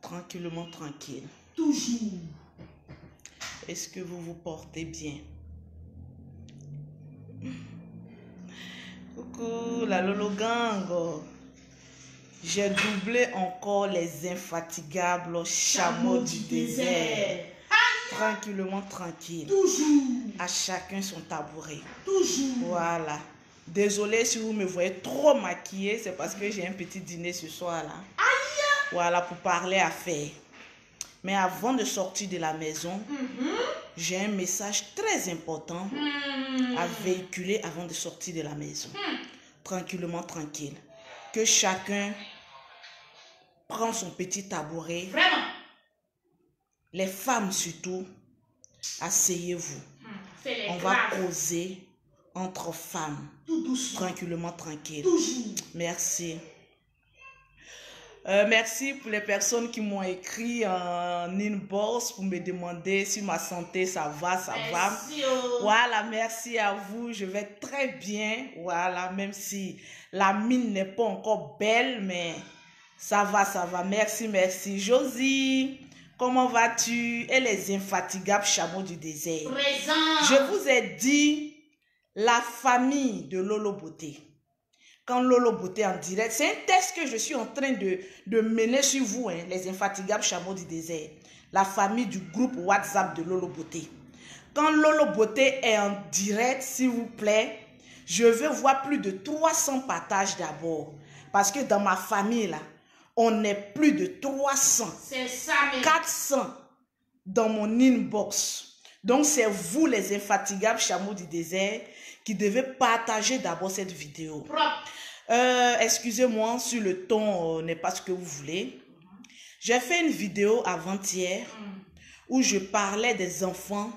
Tranquillement, tranquille. Toujours. Est-ce que vous vous portez bien? Coucou, la Lolo Gang. J'ai doublé encore les infatigables chameaux du désert. Tranquillement, tranquille. Toujours. À chacun son tabouret. Toujours. Voilà. Désolée si vous me voyez trop maquillée, c'est parce que j'ai un petit dîner ce soir là. Aïe. Voilà, pour parler affaires. Mais avant de sortir de la maison, j'ai un message très important à véhiculer avant de sortir de la maison. Tranquillement, tranquille. Que chacun prend son petit tabouret. Vraiment. Les femmes surtout, asseyez-vous. On va causer entre femmes. Tout doucement. Tranquillement, tranquille. Toujours. Merci. Merci pour les personnes qui m'ont écrit en inbox pour me demander si ma santé ça va, ça va. Voilà, merci à vous. Je vais très bien. Voilà, même si la mine n'est pas encore belle, mais ça va, ça va. Merci, merci. Josie, comment vas-tu? Et les infatigables chameaux du désert. Présent. Je vous ai dit la famille de Lolo Beauté. Quand Lolo Beauté en direct, c'est un test que je suis en train de mener sur vous, hein, les infatigables chameaux du désert. La famille du groupe WhatsApp de Lolo Beauté. Quand Lolo Beauté est en direct, s'il vous plaît, je veux voir plus de 300 partages d'abord. Parce que dans ma famille, là, on est plus de 300. C'est ça, mais 400 dans mon inbox. Donc, c'est vous, les infatigables chameaux du désert, qui devez partager d'abord cette vidéo. Excusez-moi si le ton n'est pas ce que vous voulez. J'ai fait une vidéo avant-hier où je parlais des enfants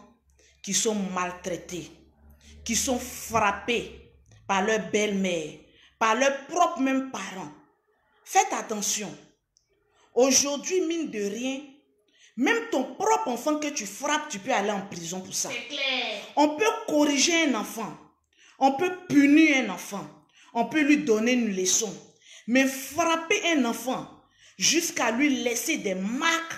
qui sont maltraités, qui sont frappés par leur belle-mère, par leurs propres mêmes parents. Faites attention. Aujourd'hui, mine de rien, même ton propre enfant que tu frappes, tu peux aller en prison pour ça. c'est clair. On peut corriger un enfant. On peut punir un enfant. On peut lui donner une leçon. Mais frapper un enfant jusqu'à lui laisser des marques,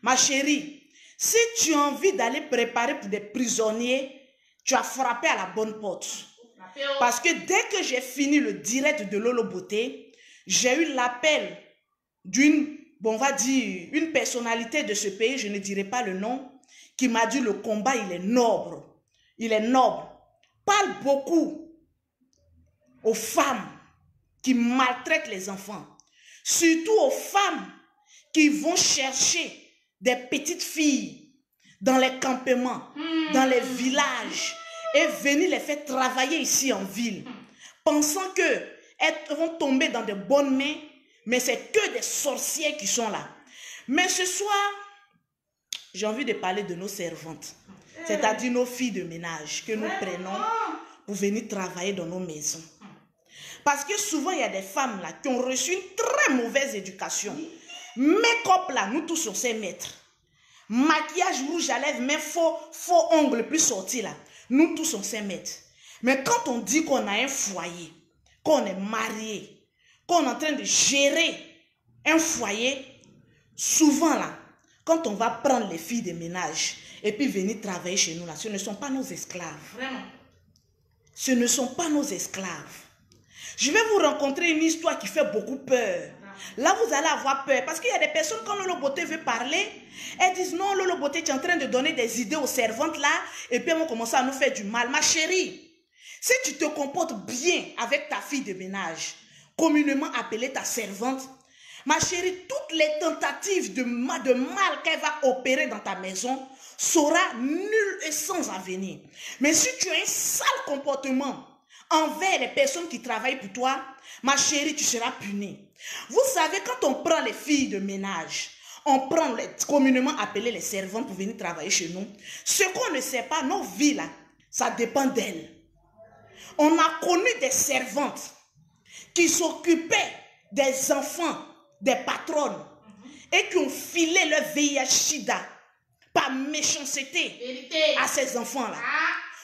ma chérie, si tu as envie d'aller préparer pour des prisonniers, tu as frappé à la bonne porte. Parce que dès que j'ai fini le direct de Lolo Beauté, j'ai eu l'appel d'une, bon, on va dire, une personnalité de ce pays, je ne dirai pas le nom, qui m'a dit le combat, il est noble. Il est noble. Parle beaucoup aux femmes qui maltraitent les enfants. Surtout aux femmes qui vont chercher des petites filles dans les campements, dans les villages, et venir les faire travailler ici en ville, pensant qu'elles vont tomber dans de bonnes mains, mais c'est que des sorcières qui sont là. Mais ce soir, j'ai envie de parler de nos servantes, c'est-à-dire nos filles de ménage que nous prenons pour venir travailler dans nos maisons. Parce que souvent, il y a des femmes là qui ont reçu une très mauvaise éducation. Make-up là, nous tous on sait mettre. Maquillage, rouge à lèvres, même faux ongles plus sortis là. Nous tous on sait mettre. Mais quand on dit qu'on a un foyer, qu'on est marié, qu'on est en train de gérer un foyer, souvent là, quand on va prendre les filles de ménage et puis venir travailler chez nous là, ce ne sont pas nos esclaves. Vraiment. Ce ne sont pas nos esclaves. Je vais vous rencontrer une histoire qui fait beaucoup peur. Là, vous allez avoir peur. Parce qu'il y a des personnes, quand Lolo Beauté veut parler, elles disent non, Lolo Beauté, tu es en train de donner des idées aux servantes là, et puis elles vont commencer à nous faire du mal. Ma chérie, si tu te comportes bien avec ta fille de ménage, communément appelée ta servante, ma chérie, toutes les tentatives de mal qu'elle va opérer dans ta maison sera nulle et sans avenir. Mais si tu as un sale comportement envers les personnes qui travaillent pour toi, ma chérie, tu seras punie. Vous savez, quand on prend les filles de ménage, on prend les communément appelées les servantes pour venir travailler chez nous. Ce qu'on ne sait pas, nos vies là, ça dépend d'elles. On a connu des servantes qui s'occupaient des enfants, des patronnes, et qui ont filé leur VIH-Sida par méchanceté à ces enfants-là.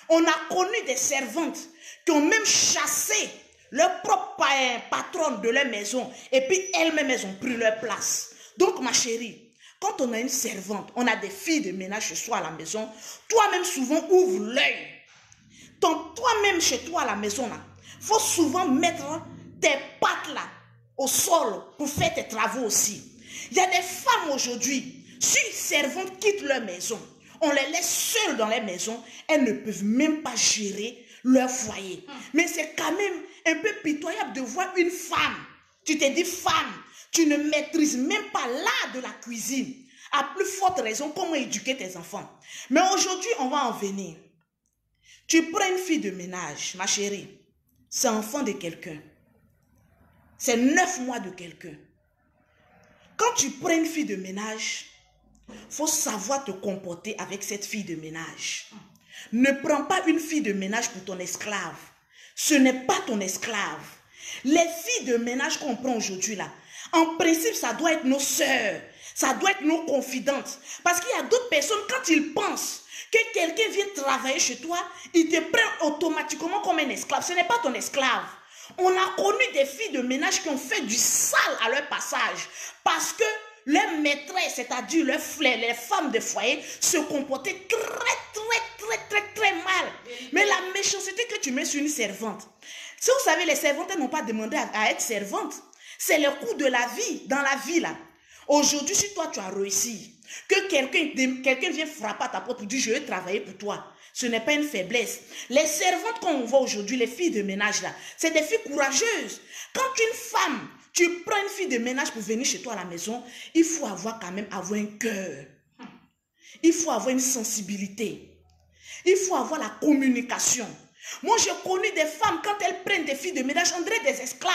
On a connu des servantes qui ont même chassé leur propre patronne de leur maison et puis elles-mêmes elles ont pris leur place. Donc ma chérie, Quand on a une servante, on a des filles de ménage chez soi à la maison, toi-même souvent ouvre l'œil. Toi-même chez toi à la maison, là, faut souvent mettre tes pattes là au sol pour faire tes travaux aussi. Il y a des femmes aujourd'hui, si les servantes quittent leur maison, on les laisse seules dans les maisons, elles ne peuvent même pas gérer leur foyer. Mais c'est quand même un peu pitoyable de voir une femme. Tu te dis femme, tu ne maîtrises même pas l'art de la cuisine. À plus forte raison, comment éduquer tes enfants. Mais aujourd'hui, on va en venir. Tu prends une fille de ménage, ma chérie, c'est enfant de quelqu'un. C'est 9 mois de quelqu'un. Quand tu prends une fille de ménage, il faut savoir te comporter avec cette fille de ménage. Ne prends pas une fille de ménage pour ton esclave. Ce n'est pas ton esclave. Les filles de ménage qu'on prend aujourd'hui là, en principe, ça doit être nos sœurs. Ça doit être nos confidentes. Parce qu'il y a d'autres personnes, quand ils pensent que quelqu'un vient travailler chez toi, ils te prennent automatiquement comme un esclave. Ce n'est pas ton esclave. On a connu des filles de ménage qui ont fait du sale à leur passage. Parce que leurs maîtresses, c'est-à-dire les femmes de foyer, se comportaient très mal. Mais la méchanceté que tu mets sur une servante. Si vous savez, les servantes n'ont pas demandé à être servantes. C'est le coût de la vie, dans la vie là. Aujourd'hui, si toi tu as réussi, que quelqu'un vient frapper à ta porte pour dire je vais travailler pour toi, ce n'est pas une faiblesse. Les servantes qu'on voit aujourd'hui, les filles de ménage là, c'est des filles courageuses. Quand une femme, tu prends une fille de ménage pour venir chez toi à la maison, il faut avoir quand même un cœur. Il faut avoir une sensibilité. Il faut avoir la communication. Moi, j'ai connu des femmes, quand elles prennent des filles de ménage, on dirait des esclaves.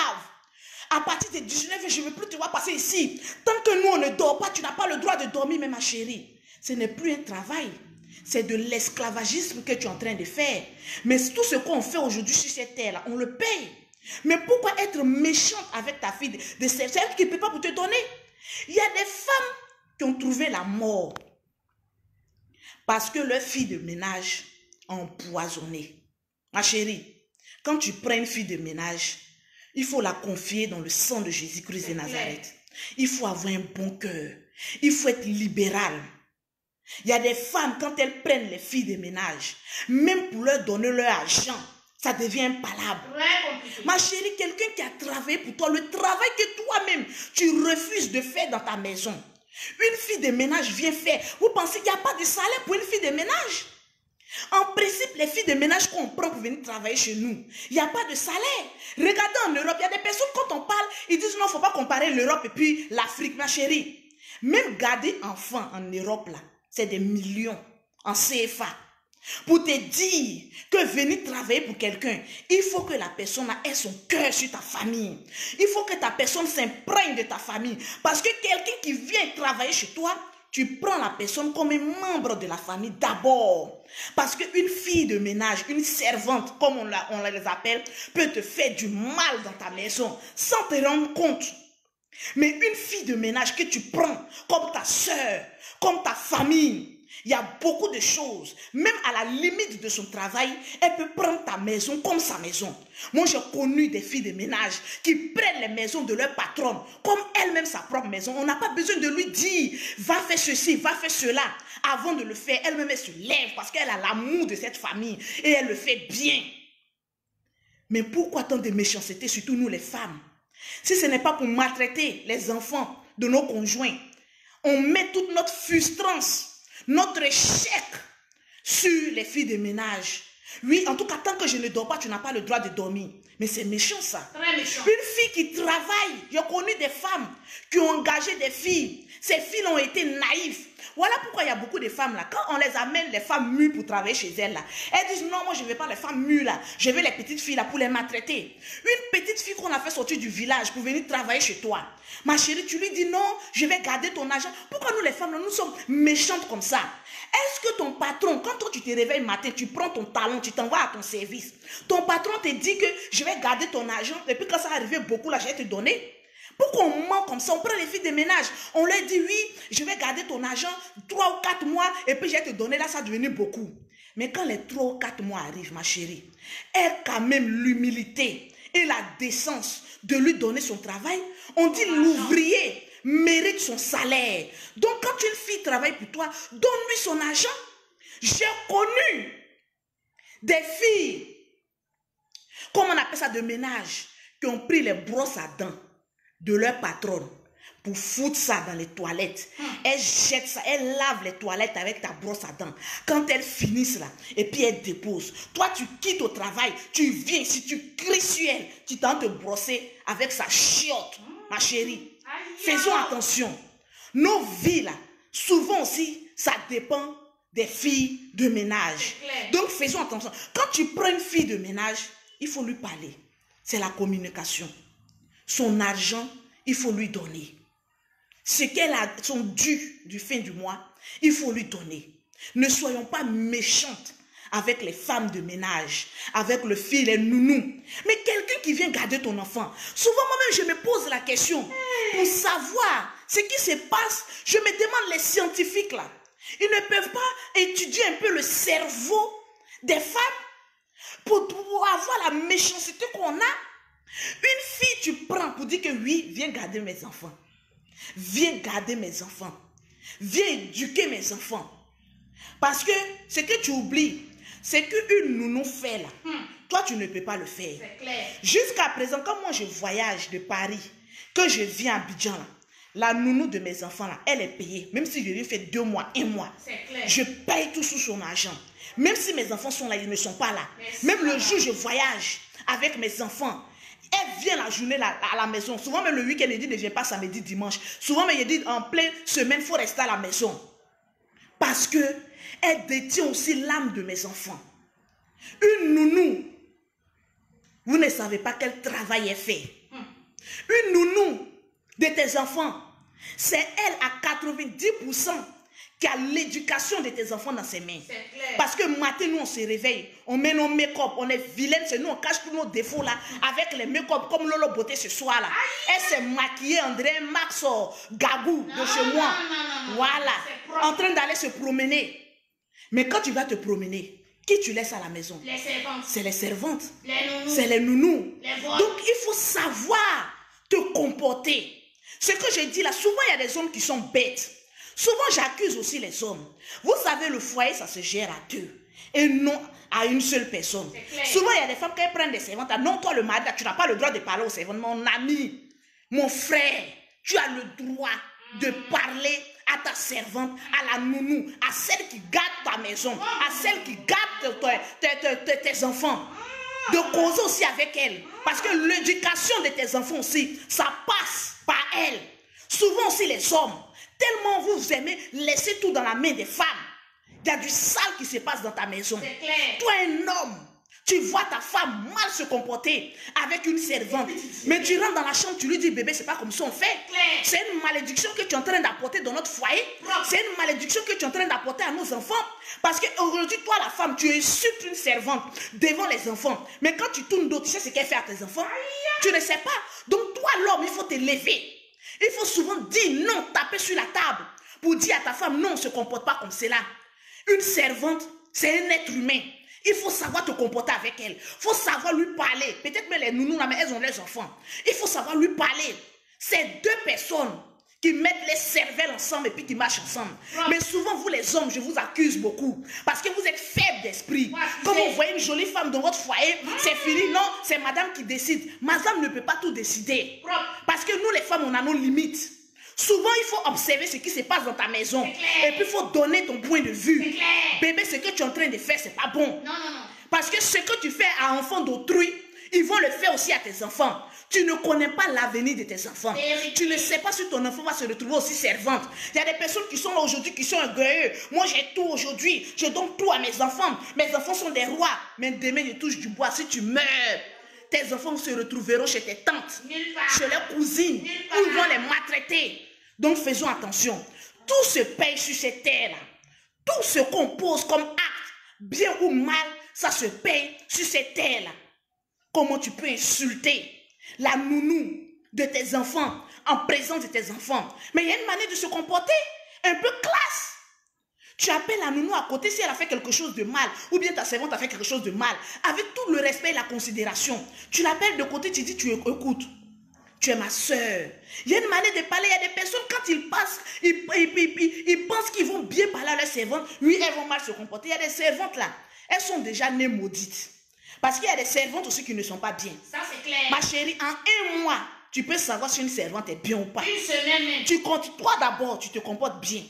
À partir de 19 ans, je ne veux plus te voir passer ici. Tant que nous, on ne dort pas, tu n'as pas le droit de dormir, mais ma chérie. Ce n'est plus un travail. C'est de l'esclavagisme que tu es en train de faire. Mais tout ce qu'on fait aujourd'hui sur cette terre-là, on le paye. Mais pourquoi être méchante avec ta fille de c'est elle qui ne peut pas te donner? Il y a des femmes qui ont trouvé la mort parce que leur fille de ménage a empoisonné. Ma chérie, quand tu prends une fille de ménage, il faut la confier dans le sang de Jésus-Christ de Nazareth. Il faut avoir un bon cœur. Il faut être libéral. Il y a des femmes, quand elles prennent les filles de ménage, même pour leur donner leur argent, ça devient impalable. Ma chérie, quelqu'un qui a travaillé pour toi, le travail que toi-même, tu refuses de faire dans ta maison. Une fille de ménage vient faire. Vous pensez qu'il n'y a pas de salaire pour une fille de ménage? En principe, les filles de ménage qu'on prend pour venir travailler chez nous, il n'y a pas de salaire. Regardez en Europe, il y a des personnes, quand on parle, ils disent non, il ne faut pas comparer l'Europe et puis l'Afrique, ma chérie. Même garder enfant en Europe, là, c'est des millions en CFA. Pour te dire que venir travailler pour quelqu'un, il faut que la personne ait son cœur sur ta famille. Il faut que ta personne s'imprègne de ta famille. Parce que quelqu'un qui vient travailler chez toi, tu prends la personne comme un membre de la famille d'abord. Parce qu'une fille de ménage, une servante, comme on les appelle, peut te faire du mal dans ta maison sans te rendre compte. Mais une fille de ménage que tu prends comme ta soeur, comme ta famille, il y a beaucoup de choses. Même à la limite de son travail, elle peut prendre ta maison comme sa maison. Moi, j'ai connu des filles de ménage qui prennent les maisons de leur patronne comme elle-même sa propre maison. On n'a pas besoin de lui dire, va faire ceci, va faire cela. Avant de le faire, elle-même, elle se lève parce qu'elle a l'amour de cette famille et elle le fait bien. Mais pourquoi tant de méchanceté, surtout nous les femmes? Si ce n'est pas pour maltraiter les enfants de nos conjoints, on met toute notre frustrance, notre échec sur les filles de ménage. Oui, en tout cas, tant que je ne dors pas, tu n'as pas le droit de dormir. Mais c'est méchant ça. Très méchant. Une fille qui travaille, j'ai connu des femmes qui ont engagé des filles. Ces filles ont été naïves. Voilà pourquoi il y a beaucoup de femmes là. Quand on les amène, les femmes mûres pour travailler chez elles là, elles disent non, moi je ne veux pas les femmes mûres là. Je veux les petites filles là pour les maltraiter. Une petite fille qu'on a fait sortir du village pour venir travailler chez toi. Ma chérie, tu lui dis non, je vais garder ton argent. Pourquoi nous les femmes là, nous sommes méchantes comme ça? Est-ce que ton patron, quand toi tu te réveilles le matin, tu prends ton talon, tu t'envoies à ton service, ton patron te dit que je vais garder ton argent et puis quand ça va arriver beaucoup là, je vais te donner? Pourquoi on ment comme ça? On prend les filles de ménage, on leur dit oui, je vais garder ton argent 3 ou 4 mois et puis je vais te donner, là ça va devenir beaucoup. Mais quand les 3 ou 4 mois arrivent, ma chérie, elle a quand même l'humilité et la décence de lui donner son travail. On dit l'ouvrier mérite son salaire. Donc, quand une fille travaille pour toi, donne-lui son argent. J'ai connu des filles, comme on appelle ça, de ménage, qui ont pris les brosses à dents de leur patronne pour foutre ça dans les toilettes. Elles jettent ça, elles lavent les toilettes avec ta brosse à dents. Quand elles finissent là, et puis elles déposent. Toi, tu quittes au travail, tu viens, si tu cries sur elle, tu tentes de brosser avec sa chiotte, ma chérie. Faisons attention. Nos vies là, souvent aussi, ça dépend des filles de ménage. Donc, faisons attention. Quand tu prends une fille de ménage, il faut lui parler. C'est la communication. Son argent, il faut lui donner. Ce qu'elle a, son dû du fin du mois, il faut lui donner. Ne soyons pas méchantes avec les femmes de ménage, avec le fils, les nounous. Mais quelqu'un qui vient garder ton enfant, souvent moi-même je me pose la question pour savoir ce qui se passe. Je me demande les scientifiques là. Ils ne peuvent pas étudier un peu le cerveau des femmes pour avoir la méchanceté qu'on a. Une fille, tu prends pour dire que oui, viens garder mes enfants. Viens garder mes enfants. Viens éduquer mes enfants. Parce que ce que tu oublies, c'est qu'une nounou fait là. Toi, tu ne peux pas le faire. Jusqu'à présent, quand moi je voyage de Paris, que je viens à Abidjan là, la nounou de mes enfants là, elle est payée. Même si je lui fais 2 mois, 1 mois. Je paye tout sous son argent. Même si mes enfants sont là, ils ne sont pas là. Même le jour où je voyage avec mes enfants, elle vient la journée là, à la maison. Souvent même le week-end, elle dit ne viens pas samedi, dimanche. Souvent même elle dit en pleine semaine, il faut rester à la maison. Parce que elle détient aussi l'âme de mes enfants. Une nounou, vous ne savez pas quel travail elle fait. Une nounou de tes enfants, c'est elle à 90% qui a l'éducation de tes enfants dans ses mains. Parce que matin, nous, on se réveille, on met nos make-up, on est vilaine, c'est nous, on cache tous nos défauts là, avec les make-up comme Lolo Beauté ce soir là. Elle s'est maquillée, André Max, Gagou de chez moi. Voilà, en train d'aller se promener. Mais quand tu vas te promener, qui tu laisses à la maison? Les servantes. C'est les servantes. Les nounous. C'est les nounous. Les vols. Donc, il faut savoir te comporter. Ce que je dis là, souvent, il y a des hommes qui sont bêtes. Souvent, j'accuse aussi les hommes. Vous savez, le foyer, ça se gère à 2. Et non à une seule personne. Souvent, il y a des femmes qui prennent des servantes. Non, toi, le mari, tu n'as pas le droit de parler aux servantes. Mon ami, mon frère, tu as le droit de parler à ta servante, à la nounou, à celle qui garde ta maison, à celle qui garde tes enfants. De causer aussi avec elle. Parce que l'éducation de tes enfants aussi, ça passe par elle. Souvent aussi les hommes, tellement vous aimez laisser tout dans la main des femmes. Il y a du sale qui se passe dans ta maison. Toi, un homme, tu vois ta femme mal se comporter avec une servante. Mais tu rentres dans la chambre, tu lui dis, bébé, c'est pas comme ça on fait. C'est une malédiction que tu es en train d'apporter dans notre foyer. C'est une malédiction que tu es en train d'apporter à nos enfants. Parce qu'aujourd'hui, toi, la femme, tu insultes une servante devant les enfants. Mais quand tu tournes d'autres, tu sais ce qu'elle fait à tes enfants? Tu ne sais pas. Donc, toi, l'homme, il faut te lever. Il faut souvent dire non, taper sur la table pour dire à ta femme, non, on ne se comporte pas comme cela. Une servante, c'est un être humain. Il faut savoir te comporter avec elle. Il faut savoir lui parler. Peut-être même les nounous, mais elles ont les enfants. Il faut savoir lui parler. C'est 2 personnes qui mettent les cervelles ensemble et puis qui marchent ensemble. Mais souvent, vous les hommes, je vous accuse beaucoup. Parce que vous êtes faibles d'esprit. Quand vous voyez une jolie femme dans votre foyer, c'est fini. Non, c'est madame qui décide. Madame ne peut pas tout décider. Parce que nous, les femmes, on a nos limites. Souvent, il faut observer ce qui se passe dans ta maison. Et puis, il faut donner ton point de vue. Bébé, ce que tu es en train de faire, c'est pas bon. Non, non, non. Parce que ce que tu fais à enfants d'autrui, ils vont le faire aussi à tes enfants. Tu ne connais pas l'avenir de tes enfants. Tu ne sais pas si ton enfant va se retrouver aussi servante. Il y a des personnes qui sont là aujourd'hui, qui sont orgueilleux. Moi, j'ai tout aujourd'hui. Je donne tout à mes enfants. Mes enfants sont des rois. Mais demain, je touche du bois. Si tu meurs, tes enfants se retrouveront chez tes tantes, chez leurs cousines, où ils vont les maltraiter. Donc, faisons attention. Tout se paye sur cette terre-là. Tout se compose comme acte, bien ou mal, ça se paye sur cette terre-là. Comment tu peux insulter la nounou de tes enfants en présence de tes enfants? Mais il y a une manière de se comporter un peu classe. Tu appelles la nounou à côté si elle a fait quelque chose de mal, ou bien ta servante a fait quelque chose de mal, avec tout le respect et la considération. Tu l'appelles de côté, tu dis, tu écoutes. tu es ma soeur. Il y a une manière de parler. Il y a des personnes, quand ils passent, ils pensent qu'ils vont bien parler à leurs servantes. Oui, elles vont mal se comporter. Il y a des servantes là. Elles sont déjà nées maudites. Parce qu'il y a des servantes aussi qui ne sont pas bien. Ça, c'est clair. Ma chérie, en un mois, tu peux savoir si une servante est bien ou pas. Une semaine même. Tu comptes, toi d'abord, tu te comportes bien.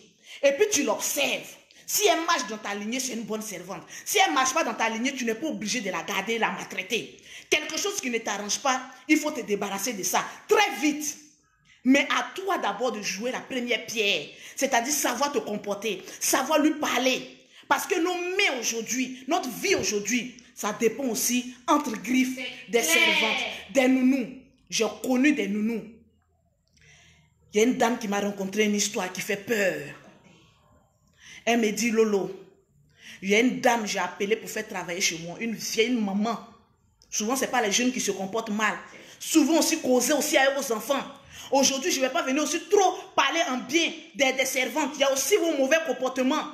Et puis tu l'observes. Si elle marche dans ta lignée, c'est une bonne servante. Si elle ne marche pas dans ta lignée, tu n'es pas obligé de la garder, la maltraiter. Quelque chose qui ne t'arrange pas, il faut te débarrasser de ça très vite. Mais à toi d'abord de jouer la première pierre. C'est-à-dire savoir te comporter, savoir lui parler. Parce que nos mains aujourd'hui, notre vie aujourd'hui, ça dépend aussi entre griffes des servantes, des nounous. J'ai connu des nounous. Il y a une dame qui m'a rencontré une histoire qui fait peur. Elle me dit, Lolo, il y a une dame, j'ai appelé pour faire travailler chez moi, une vieille maman. Souvent, ce n'est pas les jeunes qui se comportent mal. Souvent aussi causer aussi aux enfants. Aujourd'hui, je ne vais pas venir aussi trop parler en bien des servantes. Il y a aussi vos mauvais comportements.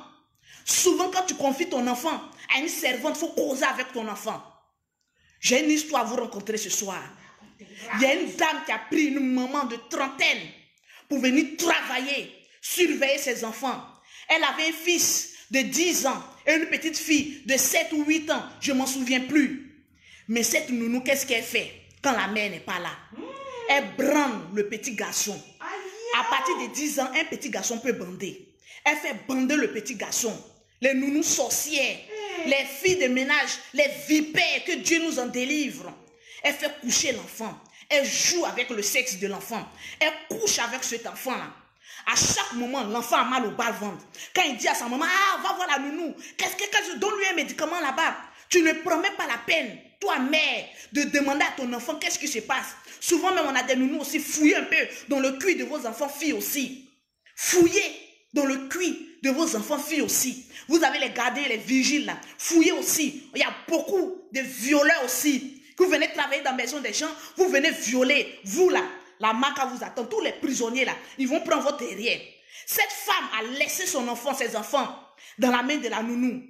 Souvent, quand tu confies ton enfant à une servante, il faut causer avec ton enfant. J'ai une histoire à vous rencontrer ce soir. Il y a une dame qui a pris une maman de trentaine pour venir travailler, surveiller ses enfants. Elle avait un fils de 10 ans et une petite fille de 7 ou 8 ans. Je ne m'en souviens plus. Mais cette nounou, qu'est-ce qu'elle fait quand la mère n'est pas là? Elle branle le petit garçon. À partir de 10 ans, un petit garçon peut bander. Elle fait bander le petit garçon. Les nounous sorcières, les filles de ménage, les vipères, que Dieu nous en délivre. Elle fait coucher l'enfant. Elle joue avec le sexe de l'enfant. Elle couche avec cet enfant-là. À chaque moment, l'enfant a mal au bas-ventre. Quand il dit à sa maman, ah, va voir la nounou. Donne-lui un médicament là-bas. Tu ne prends même pas la peine, toi, mère, de demander à ton enfant qu'est-ce qui se passe. Souvent même, on a des nounous aussi. Fouillez un peu dans le cuir de vos enfants, filles aussi. Fouillez dans le cuir de vos enfants, filles aussi. Vous avez les gardiens, les vigiles là. Fouillez aussi. Il y a beaucoup de violeurs aussi. Vous venez travailler dans la maison des gens, vous venez violer. Vous là, la marque vous attend. Tous les prisonniers là, ils vont prendre votre derrière. Cette femme a laissé son enfant, ses enfants, dans la main de la nounou,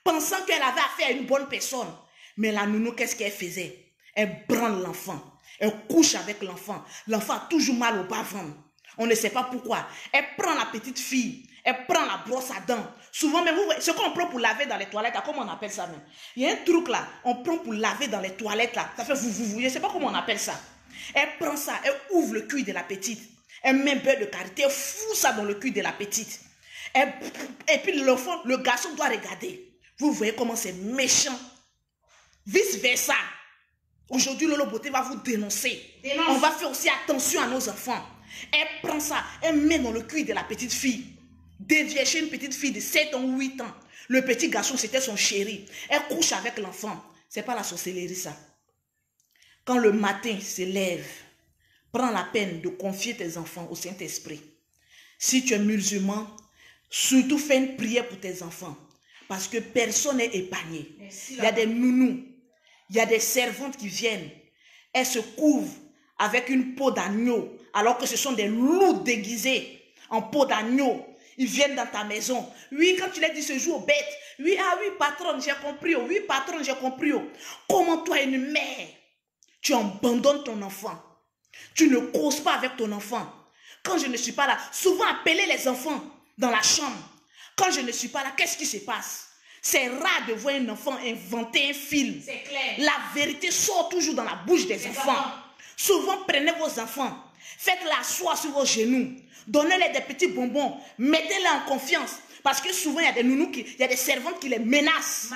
pensant qu'elle avait affaire à une bonne personne. Mais la nounou, qu'est-ce qu'elle faisait? Elle branle l'enfant. Elle couche avec l'enfant. L'enfant a toujours mal au bas-ventre. On ne sait pas pourquoi. Elle prend la petite fille. Elle prend la brosse à dents. Souvent, même, ce qu'on prend pour laver dans les toilettes, là, comment on appelle ça même? Il y a un truc là, on prend pour laver dans les toilettes là. Ça fait vous, je ne sais pas comment on appelle ça. Elle prend ça, elle ouvre le cul de la petite. Elle met un beurre de karité, elle fout ça dans le cul de la petite. Et puis l'enfant, le garçon doit regarder. Vous voyez comment c'est méchant. Vice versa. Aujourd'hui, Lolo Beauté va vous dénoncer. On va faire aussi attention à nos enfants. Elle prend ça, elle met dans le cul de la petite fille. Dévierger une petite fille de 7 ans ou 8 ans. Le petit garçon, c'était son chéri. Elle couche avec l'enfant. Ce n'est pas la sorcellerie, ça. Quand le matin se lève, prends la peine de confier tes enfants au Saint-Esprit. Si tu es musulman, surtout fais une prière pour tes enfants. Parce que personne n'est épargné. Il y a des nounous, il y a des servantes qui viennent. Elles se couvrent avec une peau d'agneau, alors que ce sont des loups déguisés en peau d'agneau. Ils viennent dans ta maison. Oui, quand tu leur dis ce jour aux bêtes. Oui, ah oui, patronne, j'ai compris. Oui, patronne, j'ai compris. Comment toi, une mère, tu abandonnes ton enfant? Tu ne causes pas avec ton enfant. Quand je ne suis pas là, souvent appeler les enfants dans la chambre. Quand je ne suis pas là, qu'est-ce qui se passe? C'est rare de voir un enfant inventer un film. C'est clair. La vérité sort toujours dans la bouche des enfants. Souvent, prenez vos enfants. Faites-les asseoir sur vos genoux. Donnez-les des petits bonbons. Mettez-les en confiance. Parce que souvent, il y a des nounous, il y a des servantes qui les menacent.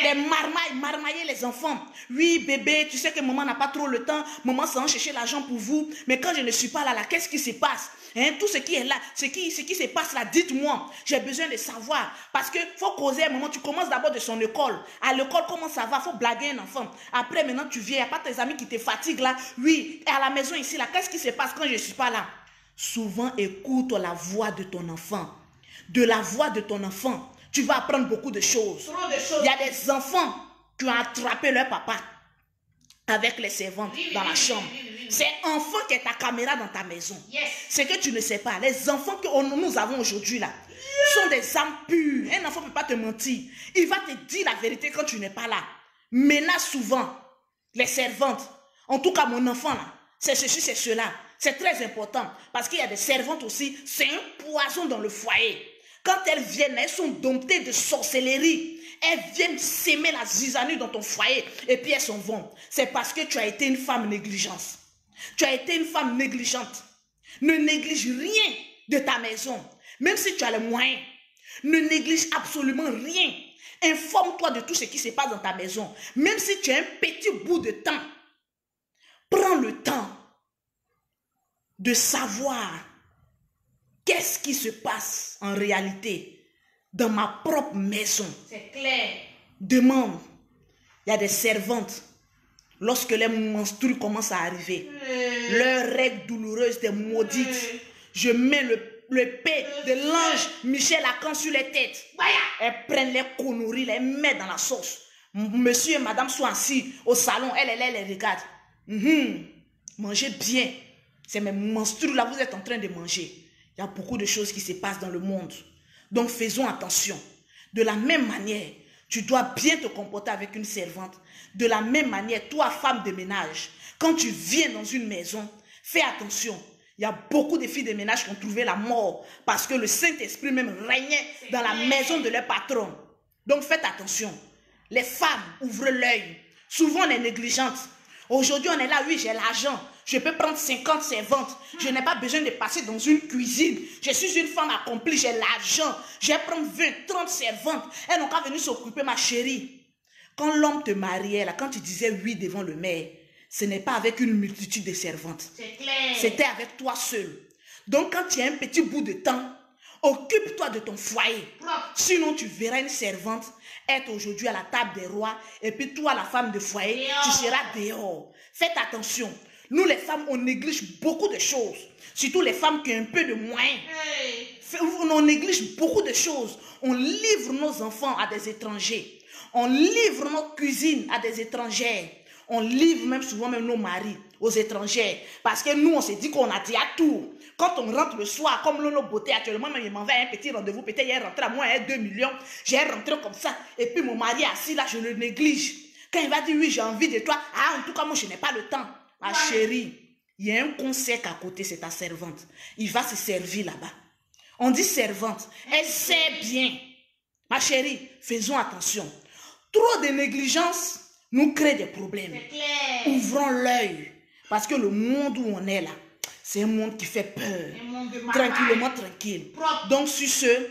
Les marmailler les enfants. Oui, bébé, tu sais que maman n'a pas trop le temps. Maman s'en chercher l'argent pour vous. Mais quand je ne suis pas là, qu'est-ce qui se passe? Hein, tout ce qui est là, ce qui se passe là, dites-moi. J'ai besoin de savoir. Parce qu'il faut causer un moment. Tu commences d'abord de son école. À l'école, comment ça va? Il faut blaguer un enfant. Après, maintenant, tu viens. Il n'y a pas tes amis qui te fatiguent là. Oui, et à la maison ici, là, qu'est-ce qui se passe quand je ne suis pas là? Souvent, écoute la voix de ton enfant. De la voix de ton enfant, tu vas apprendre beaucoup de choses. Il y a des enfants qui ont attrapé leur papa avec les servantes dans la chambre. C'est enfant qui est ta caméra dans ta maison. Ce que tu ne sais pas, les enfants que nous avons aujourd'hui là, sont des âmes pures. Un enfant ne peut pas te mentir. Il va te dire la vérité quand tu n'es pas là. Menace souvent les servantes. En tout cas, mon enfant là, c'est ceci, c'est cela. C'est très important parce qu'il y a des servantes aussi, c'est un poison dans le foyer. Quand elles viennent, elles sont domptées de sorcellerie. Elles viennent s'aimer la zizanie dans ton foyer et puis elles s'en vont. C'est parce que tu as été une femme négligente. Tu as été une femme négligente. Ne néglige rien de ta maison, même si tu as les moyens. Ne néglige absolument rien. Informe-toi de tout ce qui se passe dans ta maison. Même si tu as un petit bout de temps, prends le temps de savoir qu'est-ce qui se passe en réalité dans ma propre maison. C'est clair. Demande. Il y a des servantes. Lorsque les menstrues commencent à arriver, leurs règles douloureuses, des maudites, je mets le paix de l'ange Michel Arcan sur les têtes. Elles prennent les conneries, les mettent dans la sauce. Monsieur et madame sont assis au salon, elle les regarde. Mangez bien. C'est mes menstrues là, vous êtes en train de manger. Il y a beaucoup de choses qui se passent dans le monde. Donc faisons attention. De la même manière, tu dois bien te comporter avec une servante. De la même manière, toi, femme de ménage, quand tu viens dans une maison, fais attention. Il y a beaucoup de filles de ménage qui ont trouvé la mort parce que le Saint-Esprit même régnait dans la maison de leur patron. Donc faites attention. Les femmes ouvrent l'œil. Souvent on est négligente. Aujourd'hui on est là, oui j'ai l'argent. Je peux prendre 50 servantes. Je n'ai pas besoin de passer dans une cuisine. Je suis une femme accomplie, j'ai l'argent. Je vais prendre 20, 30 servantes. Elles n'ont qu'à venir s'occuper, ma chérie. Quand l'homme te mariait, là, quand tu disais oui devant le maire, ce n'est pas avec une multitude de servantes. C'est clair. C'était avec toi seul. Donc quand tu as un petit bout de temps, occupe-toi de ton foyer. Sinon tu verras une servante être aujourd'hui à la table des rois et puis toi, la femme de foyer, tu seras dehors. Faites attention. Nous les femmes, on néglige beaucoup de choses. Surtout les femmes qui ont un peu de moyens. On néglige beaucoup de choses. On livre nos enfants à des étrangers. On livre notre cuisine à des étrangères. On livre même souvent même nos maris aux étrangères. Parce que nous, on s'est dit qu'on a dit à tout. Quand on rentre le soir, comme Lolo Beauté actuellement, même il m'envoie un petit rendez-vous. Peut-être il est rentré à moi, 2 millions. J'ai rentré comme ça. Et puis mon mari assis là, je le néglige. Quand il va dire oui, j'ai envie de toi. Ah, en tout cas, moi, je n'ai pas le temps. Ma chérie, il y a un conseil à côté, c'est ta servante. Il va se servir là-bas. On dit servante. Elle sait bien. Ma chérie, faisons attention. Trop de négligence nous crée des problèmes. Ouvrons l'œil. Parce que le monde où on est là, c'est un monde qui fait peur. Tranquillement, tranquille. Donc, sur ce,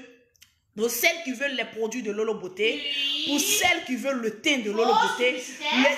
pour celles qui veulent les produits de Lolo Beauté, pour celles qui veulent le teint de Lolo Beauté,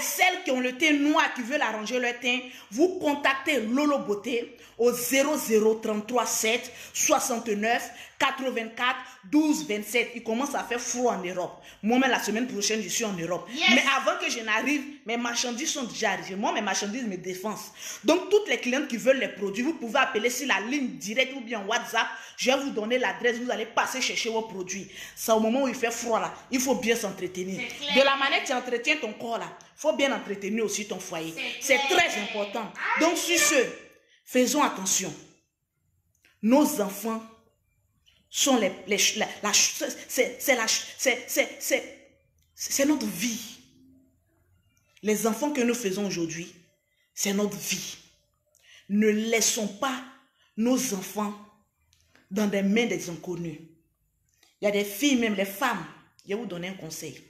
celles qui ont le teint noir, qui veulent arranger leur teint, vous contactez Lolo Beauté au 0033 7 69 84 12 27. Il commence à faire froid en Europe. Moi-même, la semaine prochaine, je suis en Europe. Mais avant que je n'arrive, mes marchandises sont déjà arrivées. Moi, mes marchandises me défendent. Donc, toutes les clientes qui veulent les produits, vous pouvez appeler sur la ligne directe ou bien WhatsApp. Je vais vous donner l'adresse. Vous allez passer chercher vos produits. C'est au moment où il fait froid, là. Il faut bien s'entretenir. De la manière que tu entretiens ton corps, là, il faut bien entretenir aussi ton foyer. C'est très important. Donc, sur ce, faisons attention. Nos enfants sont c'est notre vie. Les enfants que nous faisons aujourd'hui, c'est notre vie. Ne laissons pas nos enfants dans des mains des inconnus. Il y a des filles, même les femmes, je vais vous donner un conseil.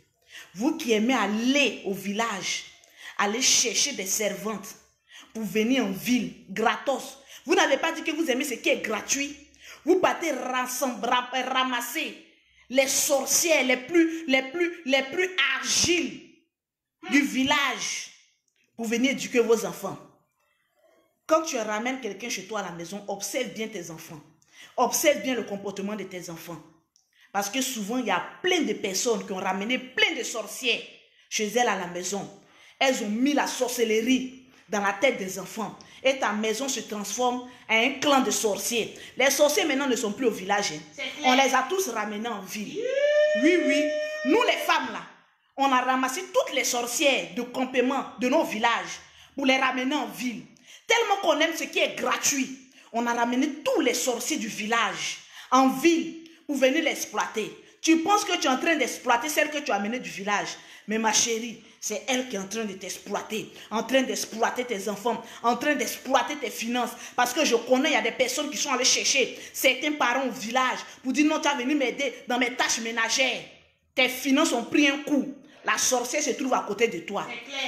Vous qui aimez aller au village, aller chercher des servantes pour venir en ville, gratos. Vous n'avez pas dit que vous aimez ce qui est gratuit. Vous partez ramasser les sorcières les plus agiles du village pour venir éduquer vos enfants. Quand tu ramènes quelqu'un chez toi à la maison, observe bien tes enfants. Observe bien le comportement de tes enfants. Parce que souvent, il y a plein de personnes qui ont ramené plein de sorcières chez elles à la maison. Elles ont mis la sorcellerie dans la tête des enfants. Et ta maison se transforme en un clan de sorciers. Les sorciers maintenant ne sont plus au village. On les a tous ramenés en ville. Oui, oui. Nous les femmes là, on a ramassé toutes les sorcières de campement de nos villages pour les ramener en ville. Tellement qu'on aime ce qui est gratuit. On a ramené tous les sorciers du village en ville pour venir l'exploiter. Tu penses que tu es en train d'exploiter celle que tu as amenée du village. Mais ma chérie, c'est elle qui est en train de t'exploiter. En train d'exploiter tes enfants. En train d'exploiter tes finances. Parce que je connais, il y a des personnes qui sont allées chercher certains parents au village pour dire non, tu vas venir m'aider dans mes tâches ménagères. Tes finances ont pris un coup. La sorcière se trouve à côté de toi.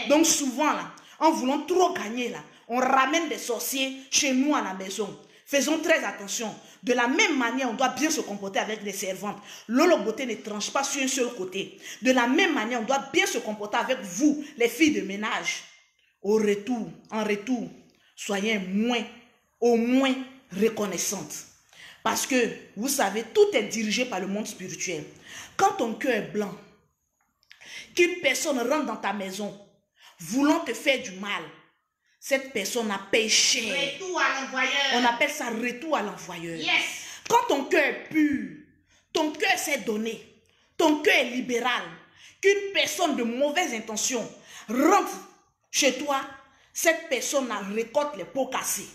Donc souvent, là, en voulant trop gagner, là, on ramène des sorciers chez nous à la maison. Faisons très attention. De la même manière, on doit bien se comporter avec les servantes. Lolo Beauté ne tranche pas sur un seul côté. De la même manière, on doit bien se comporter avec vous, les filles de ménage. En retour, soyez au moins reconnaissantes. Parce que, vous savez, tout est dirigé par le monde spirituel. Quand ton cœur est blanc, qu'une personne rentre dans ta maison, voulant te faire du mal, cette personne a péché. Retour à l'envoyeur. On appelle ça retour à l'envoyeur. Yes. Quand ton cœur est pur, ton cœur s'est donné, ton cœur est libéral, qu'une personne de mauvaise intention rentre chez toi, cette personne récolte les pots cassés.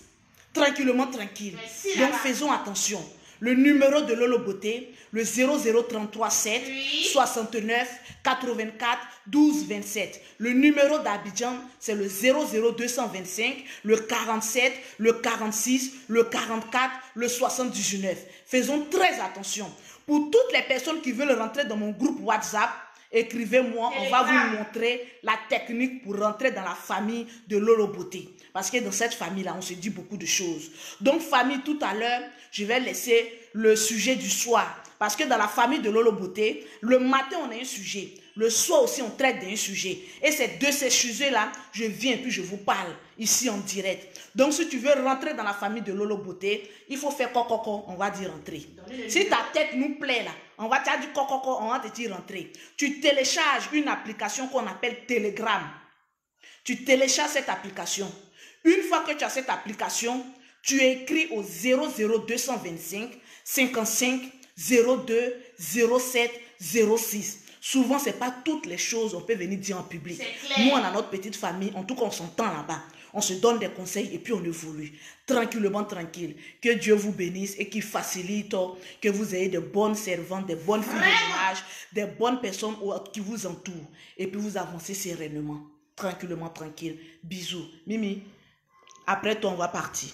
Tranquillement, tranquille. Merci, donc là-bas. faisons attention. Le numéro de Lolo Beauté, le 0033 7 Oui. 69 84 12 27. Le numéro d'Abidjan, c'est le 00225, le 47, le 46, le 44, le 79. Faisons très attention. Pour toutes les personnes qui veulent rentrer dans mon groupe WhatsApp, écrivez-moi, on va vous montrer la technique pour rentrer dans la famille de Lolo Beauté. Parce que dans cette famille-là, on se dit beaucoup de choses. Donc, famille, tout à l'heure, je vais laisser le sujet du soir. Parce que dans la famille de Lolo Beauté, le matin, on a un sujet. Le soir aussi, on traite d'un sujet. Et c'est de ces sujets-là, je viens et puis je vous parle ici en direct. Donc, si tu veux rentrer dans la famille de Lolo Beauté, il faut faire coco, on va dire rentrer. Si ta tête nous plaît là, on va te dire coco, on va te dire rentrer. Tu télécharges une application qu'on appelle Telegram. Tu télécharges cette application. Une fois que tu as cette application, tu écris au 00225 55 02 07 06. Souvent, ce n'est pas toutes les choses qu'on peut venir dire en public. Nous, on a notre petite famille, en tout cas, on s'entend là-bas. On se donne des conseils et puis on évolue. Tranquillement, tranquille. Que Dieu vous bénisse et qu'il facilite, que vous ayez de bonnes servantes, de bonnes filles de ménage, des bonnes personnes qui vous entourent. Et puis vous avancez sereinement. Tranquillement, tranquille. Bisous. Mimi, après toi, on va partir.